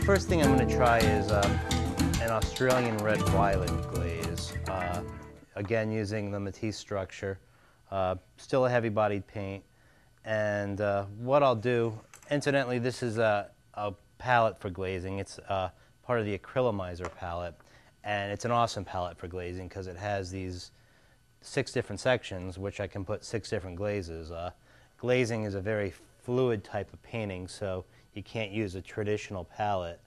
first thing I'm going to try is an Australian red violet glaze. Again, using the Matisse structure. Still a heavy-bodied paint. And what I'll do, incidentally, this is a palette for glazing. It's part of the acrylomizer palette. And it's an awesome palette for glazing because it has these 6 different sections, which I can put 6 different glazes. Glazing is a very fluid type of painting, so you can't use a traditional palette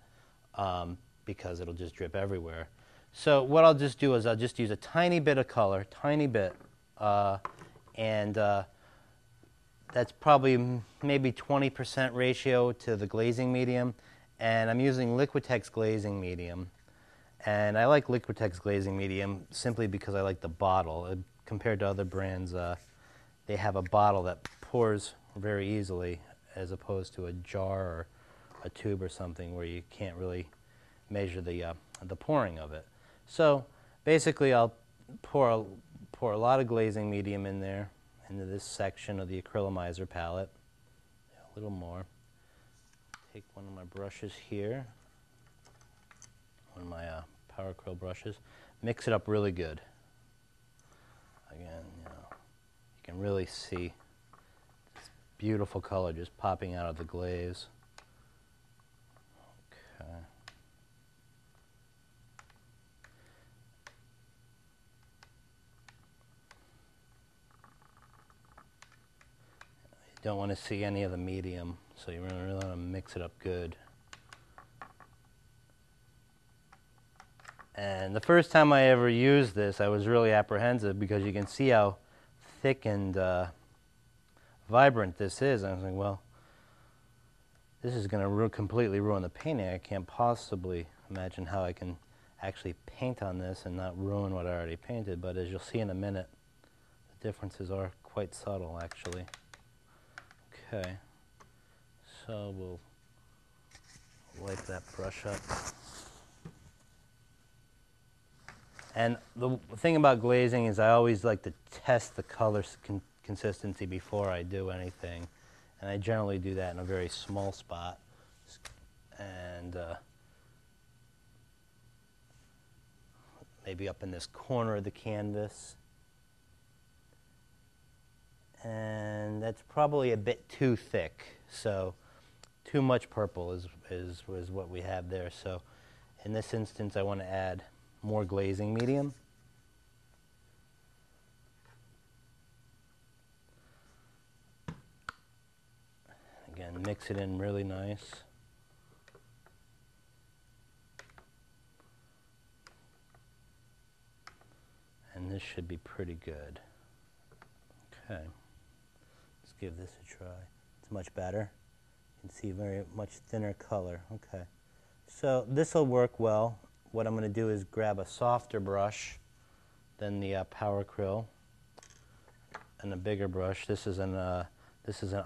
because it'll just drip everywhere. So what I'll just do is I'll just use a tiny bit of color, tiny bit, and that's probably maybe 20% ratio to the glazing medium, and I'm using Liquitex glazing medium. And I like Liquitex glazing medium simply because I like the bottle. Compared to other brands, they have a bottle that pours very easily as opposed to a jar or a tube or something where you can't really measure the pouring of it. So basically I'll pour a lot of glazing medium in there into this section of the acrylomizer palette. A little more. Take one of my brushes here, one of my Power Acryl brushes, mix it up really good. Again, you know, you can really see this beautiful color just popping out of the glaze. Okay. You don't want to see any of the medium, so you really want to mix it up good. And the first time I ever used this, I was really apprehensive because you can see how thick and vibrant this is. And I was like, well, this is going to completely ruin the painting. I can't possibly imagine how I can actually paint on this and not ruin what I already painted. But as you'll see in a minute, the differences are quite subtle, actually. Okay, so we'll wipe that brush up. And the thing about glazing is I always like to test the color consistency before I do anything. And I generally do that in a very small spot. And maybe up in this corner of the canvas. And that's probably a bit too thick. So too much purple is what we have there. So in this instance, I want to add more glazing medium. Again, mix it in really nice. And this should be pretty good. Okay, let's give this a try. It's much better. You can see very much thinner color. Okay, so this will work well. What I'm going to do is grab a softer brush than the Power Acryl and a bigger brush. This is an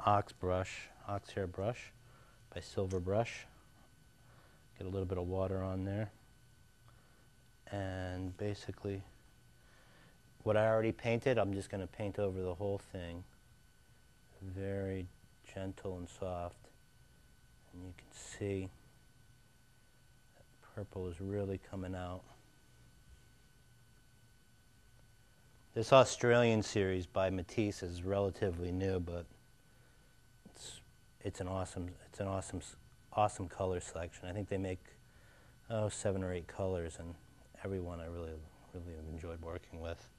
ox hair brush by Silver Brush. Get a little bit of water on there, and basically what I already painted, I'm just going to paint over the whole thing. Very gentle and soft, and you can see purple is really coming out. This Australian series by Matisse is relatively new, but it's an awesome color selection. I think they make 7 or 8 colors, and every one I really have enjoyed working with.